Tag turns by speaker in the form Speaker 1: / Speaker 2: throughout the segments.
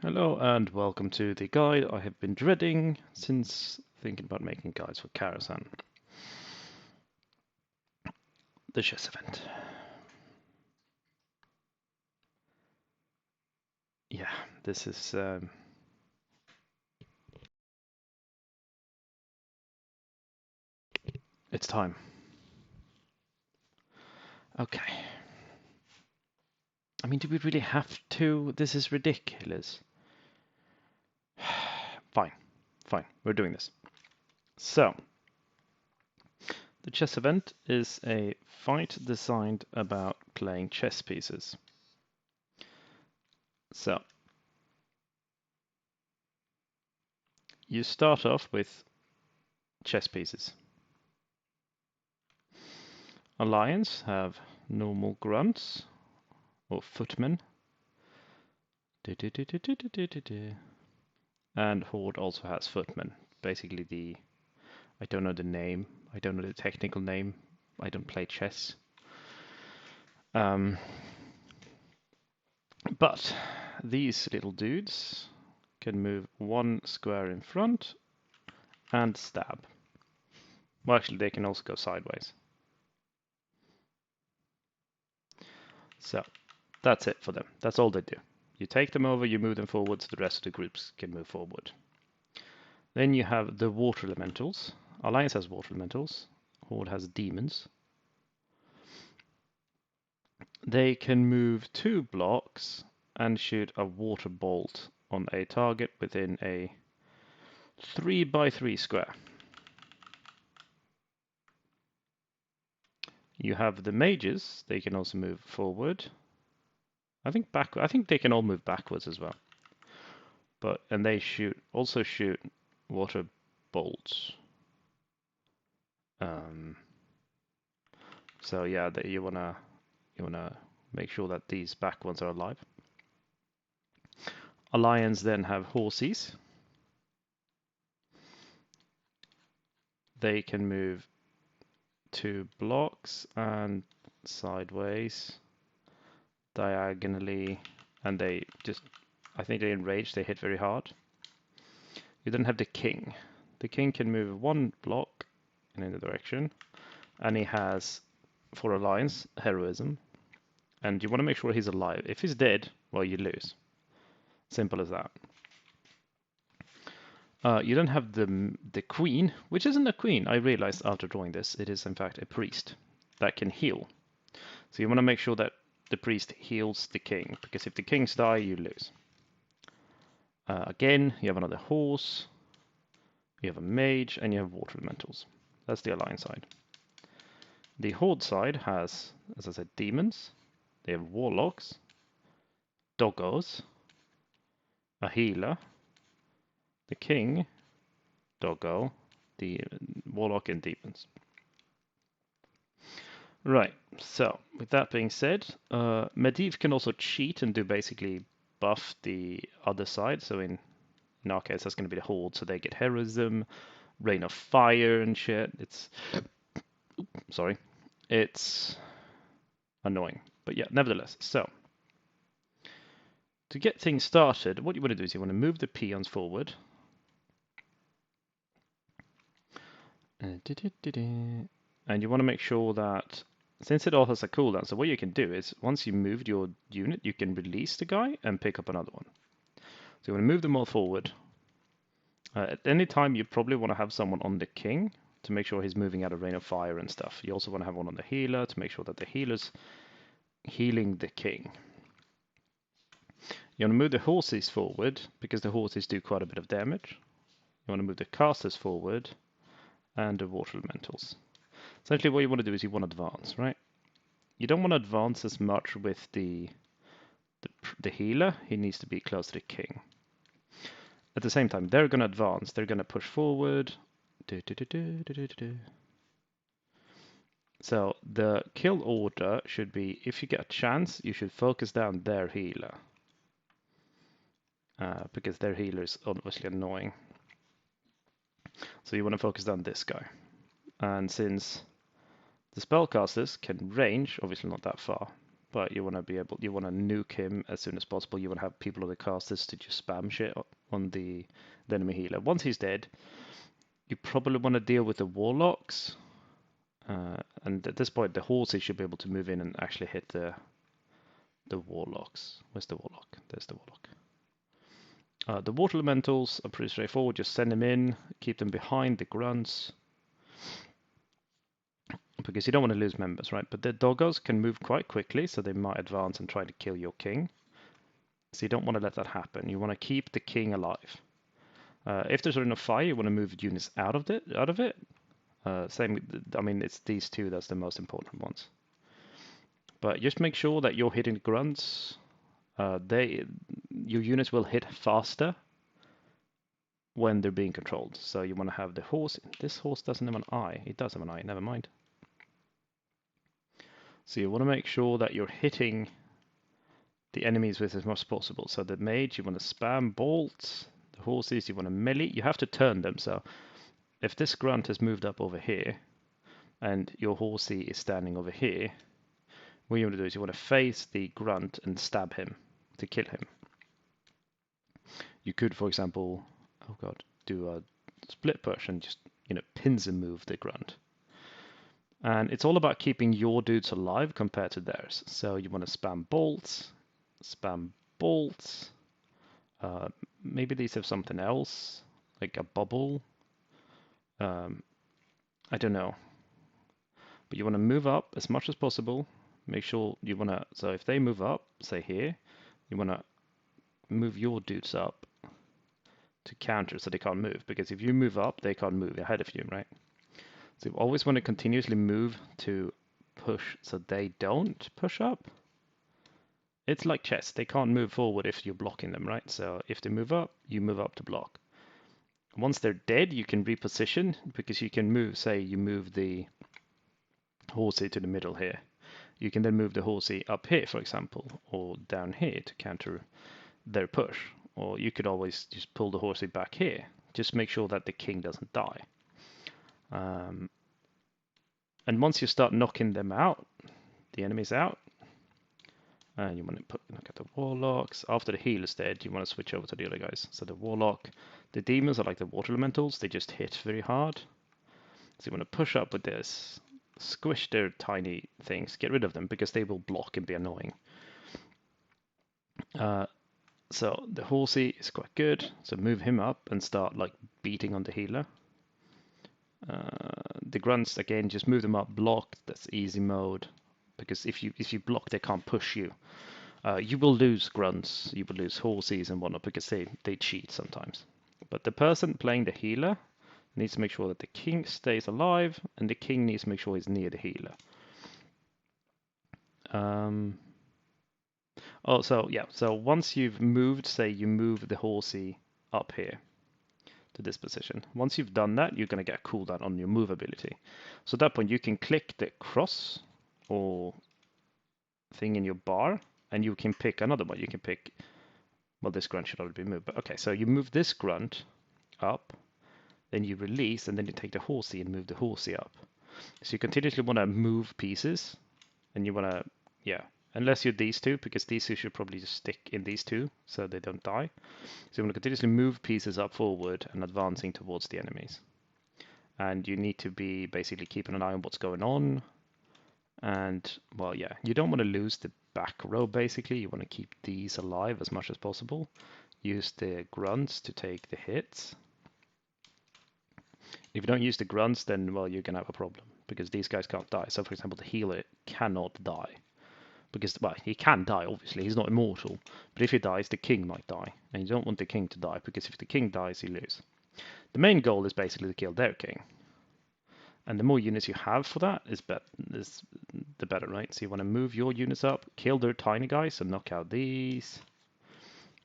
Speaker 1: Hello and welcome to the guide I have been dreading since thinking about making guides for Karazhan, the chess event. Yeah, this is it's time. Okay. I mean, do we really have to? This is ridiculous. Fine, we're doing this. So, the chess event is a fight designed about playing chess pieces. So, you start off with chess pieces. Alliance have normal grunts or footmen. And Horde also has footmen. Basically I don't know the name, I don't know the technical name, I don't play chess. But these little dudes can move one square in front and stab. Well, actually they can also go sideways. So that's it for them. That's all they do. You take them over, you move them forward, so the rest of the groups can move forward. Then you have the water elementals. Alliance has water elementals. Horde has demons. They can move 2 blocks and shoot a water bolt on a target within a 3x3 square. You have the mages. They can also move forward. I think they can all move backwards as well. And they also shoot water bolts. So yeah, you wanna make sure that these back ones are alive. Alliance then have horses. They can move 2 blocks and sideways, diagonally, and I think they enrage, they hit very hard. You then have the king. The king can move 1 block in any direction, and he has, for alliance, heroism, and you want to make sure he's alive. If he's dead, well, you lose. Simple as that. You then have the queen, which isn't a queen. I realized after drawing this, it is in fact a priest that can heal. So you want to make sure that the priest heals the king, because if the kings die, you lose. Again, you have another horse, you have a mage, and you have water elementals. That's the alliance side. The horde side has, as I said, demons. They have warlocks, doggos, a healer, the king, doggo, the warlock, and demons. Right, so with that being said, Medivh can also cheat and do basically buff the other side. So in our case, that's going to be the Horde, so they get heroism, Rain of Fire and shit. It's annoying. But yeah, nevertheless, so to get things started, what you want to do is you want to move the peons forward. And you want to make sure that, since it all has a cooldown, so what you can do is, once you moved your unit, you can release the guy and pick up another one. So you want to move them all forward. At any time, you probably want to have someone on the king to make sure he's moving out of Rain of Fire and stuff. You also want to have one on the healer to make sure that the healer's healing the king. You want to move the horses forward because the horses do quite a bit of damage. You want to move the casters forward and the water elementals. Essentially what you want to do is you want to advance, right? You don't want to advance as much with the healer. He needs to be close to the king. At the same time, they're going to advance. They're going to push forward. So the kill order should be, if you get a chance, you should focus down their healer. Because their healer is obviously annoying. So you want to focus down this guy. And since the spellcasters can range, obviously not that far, but you want to be able, you want to nuke him as soon as possible. You want to have people on the casters to just spam shit on the enemy healer. Once he's dead, you probably want to deal with the warlocks. And at this point, the horses should be able to move in and actually hit the warlocks. Where's the warlock? There's the warlock. The water elementals are pretty straightforward. Just send them in, keep them behind the grunts, because you don't want to lose members, right? But the doggos can move quite quickly, so they might advance and try to kill your king. So you don't want to let that happen. You want to keep the king alive. If there's enough fire, you want to move units out of it. Same, I mean, it's these two that's the most important ones. But just make sure that you're hitting the grunts. Your units will hit faster when they're being controlled. So you want to have the horse. This horse doesn't have an eye. It does have an eye. Never mind. So you want to make sure that you're hitting the enemies with as much as possible. So the mage, you want to spam bolts. The horses, you want to melee. You have to turn them. So if this grunt has moved up over here, and your horsey is standing over here, what you want to do is you want to face the grunt and stab him to kill him. You could, for example, oh god, do a split push and just, pincer move the grunt. And it's all about keeping your dudes alive compared to theirs. So you want to spam bolts. Maybe these have something else, like a bubble. I don't know. But you want to move up as much as possible. Make sure you want to, so if they move up, say here, you want to move your dudes up to counter so they can't move. Because if you move up, they can't move ahead of you, right? So you always want to continuously move to push so they don't push up. It's like chess. They can't move forward if you're blocking them, right? So if they move up, you move up to block. Once they're dead, you can reposition because you can move, say you move the horsey to the middle here. You can then move the horsey up here, for example, or down here to counter their push. Or you could always just pull the horsey back here. Just make sure that the king doesn't die. And once you start knocking them out, the enemy's out, and you want to look at the warlocks. After the healer's dead, you want to switch over to the other guys. So the warlock, the demons are like the water elementals. They just hit very hard. So you want to push up with this, squish their tiny things, get rid of them because they will block and be annoying. So the horsey is quite good. So move him up and start like beating on the healer. The grunts, again, just move them up, block. That's easy mode. Because if you block, they can't push you. You will lose grunts, you will lose horses and whatnot because they cheat sometimes. But the person playing the healer needs to make sure that the king stays alive, and the king needs to make sure he's near the healer. So once you've moved, say you move the horsey up here to this position. Once you've done that, you're going to get a cooldown on your move ability. So at that point, you can click the cross or thing in your bar, and you can pick another one. You can pick, well, this grunt should already be moved, but okay, so you move this grunt up, then you release, and then you take the horsey and move the horsey up. So you continuously want to move pieces, and you want to, unless you're these two, because these two should probably just stick in these two so they don't die. So you want to continuously move pieces up forward and advancing towards the enemies. And you need to be basically keeping an eye on what's going on. And, well, yeah, you don't want to lose the back row, basically. You want to keep these alive as much as possible. Use the grunts to take the hits. If you don't use the grunts, then, well, you're going to have a problem. Because these guys can't die. So, for example, the healer cannot die. Because, well, he can die, obviously. He's not immortal. But if he dies, the king might die. And you don't want the king to die, because if the king dies, you lose. The main goal is basically to kill their king. And the more units you have for that is the better, right? So you want to move your units up, kill their tiny guys, so knock out these.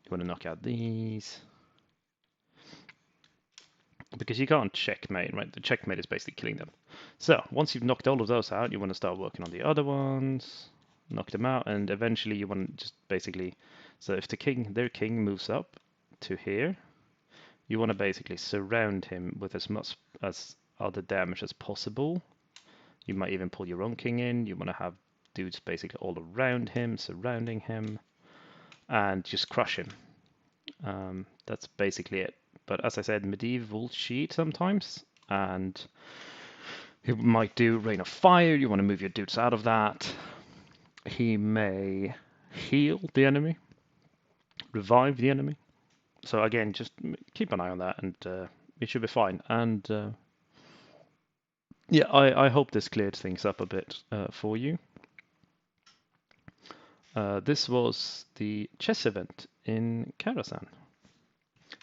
Speaker 1: You want to knock out these. Because you can't checkmate, right? The checkmate is basically killing them. So once you've knocked all of those out, you want to start working on the other ones. Knock them out, and eventually you want to just basically... So if their king moves up to here, you want to basically surround him with as much as other damage as possible. You might even pull your own king in. You want to have dudes basically all around him, surrounding him, and just crush him. That's basically it. But as I said, medieval cheat sometimes, and he might do Rain of Fire. You want to move your dudes out of that. He may heal the enemy, revive the enemy. So again, just keep an eye on that, and it should be fine. And yeah, I hope this cleared things up a bit for you. This was the chess event in Karazhan.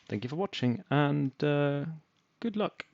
Speaker 1: Thank you for watching, and good luck.